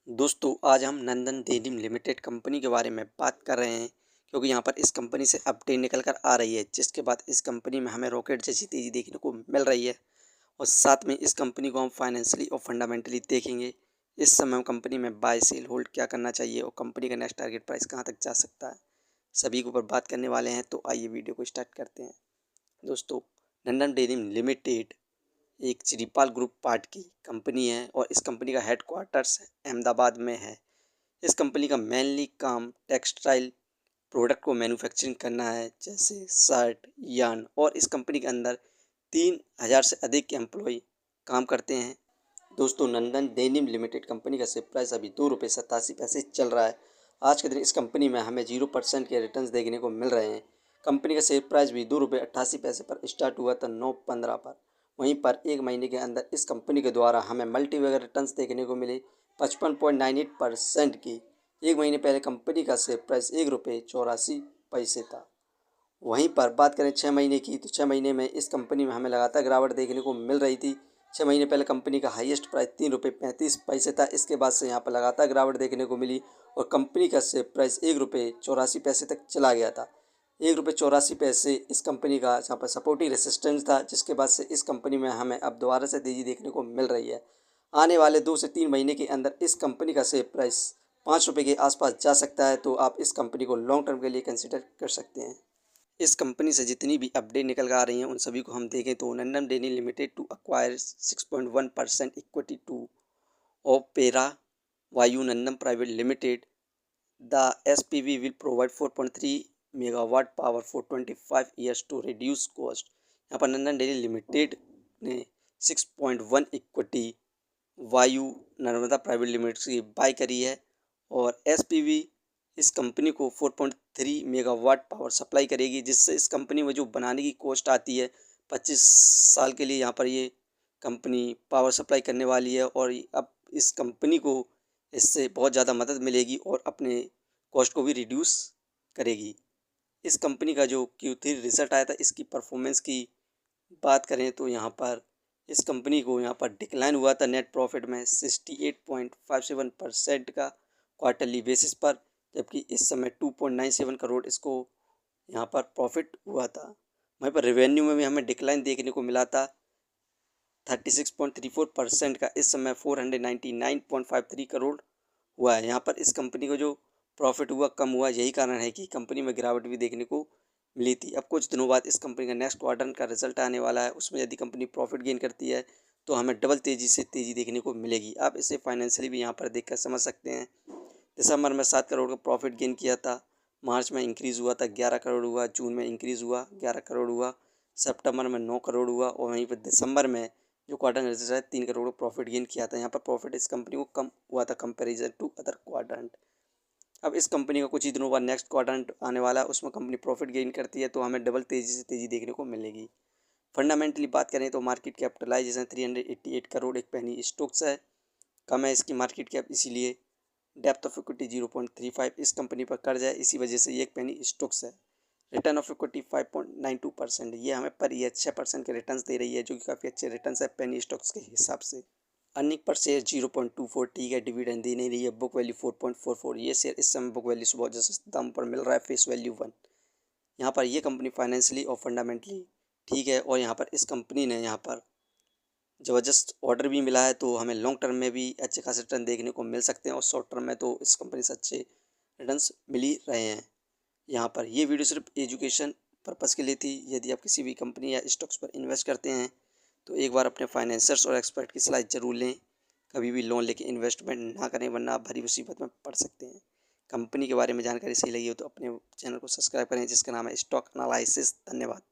दोस्तों आज हम नंदन डेयरी लिमिटेड कंपनी के बारे में बात कर रहे हैं क्योंकि यहाँ पर इस कंपनी से अपडेट निकल कर आ रही है जिसके बाद इस कंपनी में हमें रॉकेट जैसी तेज़ी देखने को मिल रही है। और साथ में इस कंपनी को हम फाइनेंशियली और फंडामेंटली देखेंगे। इस समय हम कंपनी में बाय सेल होल्ड क्या करना चाहिए और कंपनी का नेक्स्ट टारगेट प्राइस कहाँ तक जा सकता है, सभी के ऊपर बात करने वाले हैं। तो आइए वीडियो को स्टार्ट करते हैं। दोस्तों नंदन डेयरी लिमिटेड एक चिरिपाल ग्रुप पार्ट की कंपनी है और इस कंपनी का हेडक्वार्टर्स अहमदाबाद में है। इस कंपनी का मेनली काम टेक्सटाइल प्रोडक्ट को मैन्युफैक्चरिंग करना है, जैसे शर्ट, यार्न। और इस कंपनी के अंदर 3000 से अधिक एम्प्लॉय काम करते हैं। दोस्तों नंदन डेनिम लिमिटेड कंपनी का शेयर प्राइस अभी ₹2.87 चल रहा है। आज के दिन इस कंपनी में हमें 0% के रिटर्न्स देखने को मिल रहे हैं। कंपनी का शेयर प्राइस भी ₹2.88 पर स्टार्ट हुआ था 9/15 पर। वहीं पर एक महीने के अंदर इस कंपनी के द्वारा हमें मल्टीबैगर रिटर्न्स देखने को मिले 55.98% की। एक महीने पहले कंपनी का शेयर प्राइस ₹1.84 था। वहीं पर बात करें 6 महीने की, तो 6 महीने में इस कंपनी में हमें लगातार गिरावट देखने को मिल रही थी। 6 महीने पहले कंपनी का हाईएस्ट प्राइस ₹3.35 था। इसके बाद से यहाँ पर लगातार गिरावट देखने को मिली और कंपनी का शेयर प्राइस ₹1.84 तक चला गया था। ₹1.84 इस कंपनी का यहाँ पर सपोर्टिव रेसिस्टेंस था, जिसके बाद से इस कंपनी में हमें अब दोबारा से तेज़ी देखने को मिल रही है। आने वाले 2 से 3 महीने के अंदर इस कंपनी का शेयर प्राइस ₹5 के आसपास जा सकता है, तो आप इस कंपनी को लॉन्ग टर्म के लिए कंसिडर कर सकते हैं। इस कंपनी से जितनी भी अपडेट निकल कर आ रही हैं उन सभी को हम देखें तो Nandan dairy limited to acquire 6.1% equity to Opera Vayu Nandan private limited. The SPV will provide 4.3 megawatt power for 25 years to reduce cost। यहाँ पर नंदन डेयरी लिमिटेड ने 6.1 इक्विटी वायु नर्मदा प्राइवेट लिमिटेड की बाय करी है और SPV इस कंपनी को 4.3 मेगावाट पावर सप्लाई करेगी, जिससे इस कंपनी में जो बनाने की कॉस्ट आती है 25 साल के लिए यहाँ पर ये कंपनी पावर सप्लाई करने वाली है। और अब इस कंपनी को इससे बहुत ज़्यादा मदद मिलेगी और अपने कॉस्ट को भी रिड्यूस करेगी। इस कंपनी का जो Q3 रिजल्ट आया था, इसकी परफॉर्मेंस की बात करें तो यहाँ पर इस कंपनी को यहाँ पर डिक्लाइन हुआ था नेट प्रॉफिट में 68.57% का क्वार्टरली बेसिस पर, जबकि इस समय 2.97 करोड़ इसको यहाँ पर प्रॉफिट हुआ था। वहीं पर रेवेन्यू में भी हमें डिक्लाइन देखने को मिला था 36.34% का, इस समय 499.53 करोड़ हुआ है। यहाँ पर इस कंपनी को जो प्रॉफिट हुआ कम हुआ, यही कारण है कि कंपनी में गिरावट भी देखने को मिली थी। अब कुछ दिनों बाद इस कंपनी का नेक्स्ट क्वार्टर का रिजल्ट आने वाला है, उसमें यदि कंपनी प्रॉफिट गेन करती है तो हमें डबल तेज़ी देखने को मिलेगी। आप इसे फाइनेंशियली भी यहाँ पर देखकर समझ सकते हैं। दिसंबर में 7 करोड़ का प्रॉफिट गेन किया था, मार्च में इंक्रीज़ हुआ था 11 करोड़ हुआ, जून में इंक्रीज़ हुआ 11 करोड़ हुआ, सितंबर में 9 करोड़ हुआ और वहीं पर दिसंबर में जो क्वार्टर रिजल्ट है 3 करोड़ का प्रॉफिट गेन किया था। यहाँ पर प्रॉफिट इस कंपनी को कम हुआ था कंपेरिजन टू अदर क्वाड्रेंट। अब इस कंपनी का कुछ ही दिनों बाद नेक्स्ट क्वाड्रेंट आने वाला है, उसमें कंपनी प्रॉफिट गेन करती है तो हमें डबल तेज़ी देखने को मिलेगी। फंडामेंटली बात करें तो मार्केट कैपिटलाइजेशन 388 करोड़ एक पेनी स्टॉक्स है, कम है इसकी मार्केट कैप, इसीलिए डेप्थ ऑफ इक्विटी 0.35 इस कंपनी पर कर्ज है, इसी वजह से ये एक पेनी स्टॉक्स है। रिटर्न ऑफ इक्विटी 5.92%, ये हमें पर ईयर 6% के रिटर्न्स दे रही है, जो कि काफ़ी अच्छे रिटर्न्स है पेनी स्टॉक्स के हिसाब से। अर्निंग पर शेयर 0.24 ठीक है, डिविडेंड दे नहीं रही है। बुक वैल्यू 4.44, ये शेयर इस समय बुक वैल्यू से बहुत ज़्यादा दाम पर मिल रहा है, फेस वैल्यू 1। यहाँ पर ये कंपनी फाइनेंशियली और फंडामेंटली ठीक है और यहाँ पर इस कंपनी ने यहाँ पर ज़बरदस्त ऑर्डर भी मिला है, तो हमें लॉन्ग टर्म में भी अच्छे खासे रिटर्न देखने को मिल सकते हैं और शॉर्ट टर्म में तो इस कंपनी से अच्छे रिटर्न्स मिल ही रहे हैं। यहाँ पर ये वीडियो सिर्फ एजुकेशन पर्पज़ के लिए थी। यदि आप किसी भी कंपनी या स्टॉक्स पर इन्वेस्ट करते हैं तो एक बार अपने फाइनेंसर्स और एक्सपर्ट की सलाह ज़रूर लें। कभी भी लोन लेके इन्वेस्टमेंट ना करें, वरना आप भारी मुसीबत में पड़ सकते हैं। कंपनी के बारे में जानकारी सही लगी हो तो अपने चैनल को सब्सक्राइब करें, जिसका नाम है स्टॉक एनालिसिस। धन्यवाद।